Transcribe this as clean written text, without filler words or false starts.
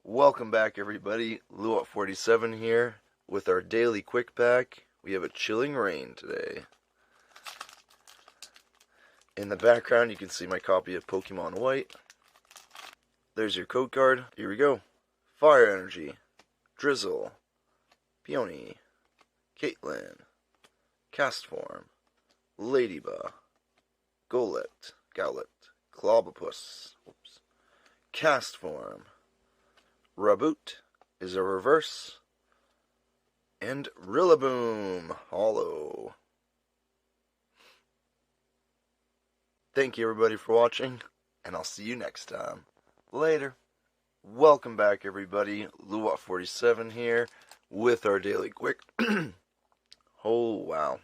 Welcome back, everybody. Luot47 here with our daily quick pack. We have a chilling rain today. In the background, you can see my copy of Pokemon White. There's your code card. Here we go. Fire Energy, Drizzle, Peony, Caitlin, Castform, Ladybug, Golett, Clobopus, Castform, Raboot is a reverse, and Rillaboom Hollow. Thank you everybody for watching, and I'll see you next time. Later. Welcome back everybody, Luot47 here with our daily quick. Oh wow.